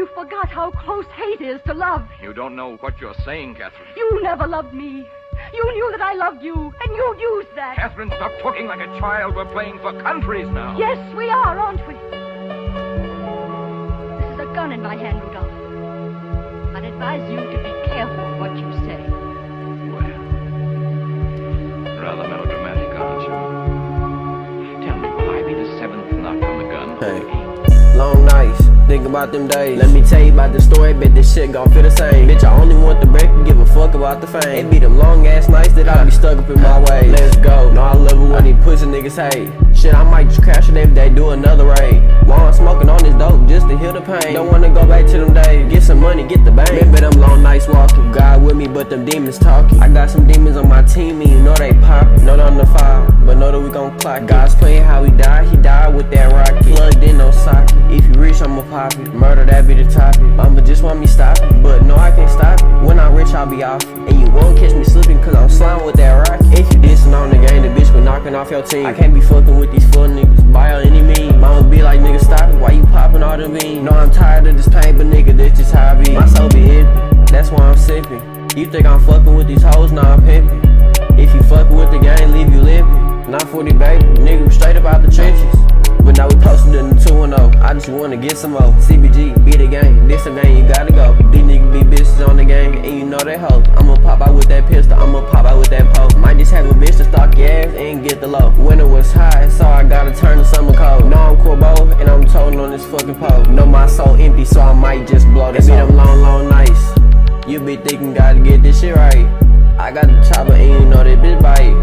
You forgot how close hate is to love. You don't know what you're saying, Catherine. You never loved me. You knew that I loved you, and you used that. Catherine, stop talking like a child. We're playing for countries now. Yes, we are, aren't we? This is a gun in my hand, Rudolph. I'd advise you to be careful what you say. Well, rather melodramatic, aren't you? Tell me, will I be the seventh nut on the gun? Hey. Long nights, think about them days. Let me tell you about the story, bet this shit gon' feel the same. Bitch, I only want the break and give a fuck about the fame. It be them long ass nights that I be stuck up in my way. Let's go, no I love it when these pussy niggas hate. Shit, I might just crash it if they do another raid. While I'm smoking on this dope just to heal the pain. Don't wanna go back to them days, get some money, get the bang. Remember them long nights walking, God with me but them demons talking. I got some demons on my team and you know they poppin'. Know on the fire, but know that we gon' clock. God's playing how he died with that rocket. Plugged in no socket, if you rich I'ma pop it. Murder that be the topic, mama just want me stop it. But no I can't stop it, when I'm rich I'll be off it. And you won't catch me slipping cause I'm slime with that rocket. If you dissing on the game, the bitch be knocking off your team. I can't be fucking with these full niggas, by all any means. Mama be like nigga stop it, why you popping all the beans? No I'm tired of this pain, but nigga this just how I be. My soul be empty, that's why I'm sipping. You think I'm fucking with these hoes, nah I'm pimping. If you fucking with the game, leave you limping. 940 baby, nigga we straight up out the trenches. But now we posted in the 2-0. I just wanna get some more. CBG, be the game. This a game, you gotta go. These niggas be bitches on the game, and you know they hoes. I'ma pop out with that pistol, I'ma pop out with that pole. Might just have a bitch to stalk your ass and get the low. Winter was high, so I gotta turn to summer cold. Know I'm Corbo, and I'm toting on this fucking pole. Know my soul empty, so I might just blow this. It be them long nights. You be thinking, gotta get this shit right. I got the chopper, and you know that bitch bite.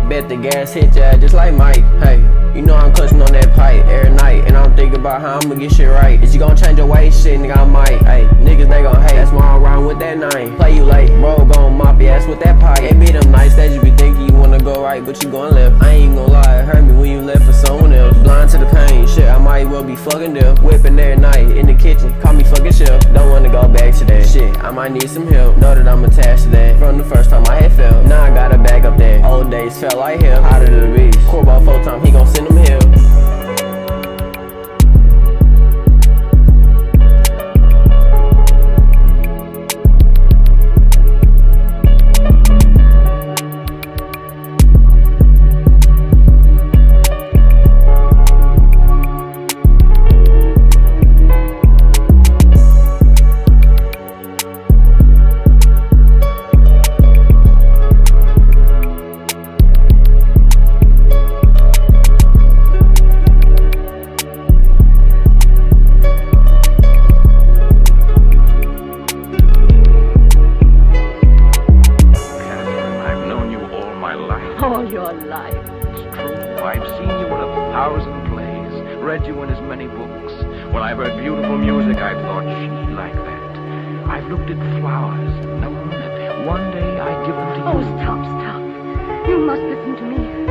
Bet the gas hit ya just like Mike. Hey, you know I'm clutching on that pipe every night, and I'm thinking about how I'ma get shit right. Is you gon' change your ways? Shit, nigga, I might. Hey, niggas they gon' hate. That's why I'm riding with that 9. Play you late, bro, gon' mop your ass with that pipe. It be them nights that you be thinking you wanna go right, but you gon' left. I ain't gon' lie, it hurt me when you left for someone else. Blind to the pain, shit, I might well be fucking there. Whipping every night in the kitchen, call me fucking chef. Don't wanna go back to that shit, I might need some help. Know that I'm attached to that from the first time I had felt. Now I gotta back up that. Old days felt like hell, out of the beast. Corbo 4 times, he gon' send them here. All your life. It's true. I've seen you in 1,000 plays, read you in as many books. When I've heard beautiful music, I've thought she'd like that. I've looked at flowers, known that one day I'd give them to you. Oh, stop. You must listen to me.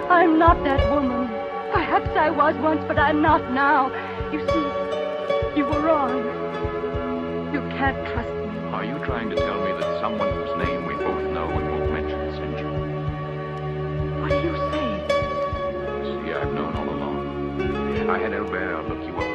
I'm not that woman. Perhaps I was once, but I'm not now. You see, you were wrong. You can't trust me. Are you trying to tell me that someone whose name we both know and won't mention sent you? What do you say? See, I've known all along. I had Albert look you up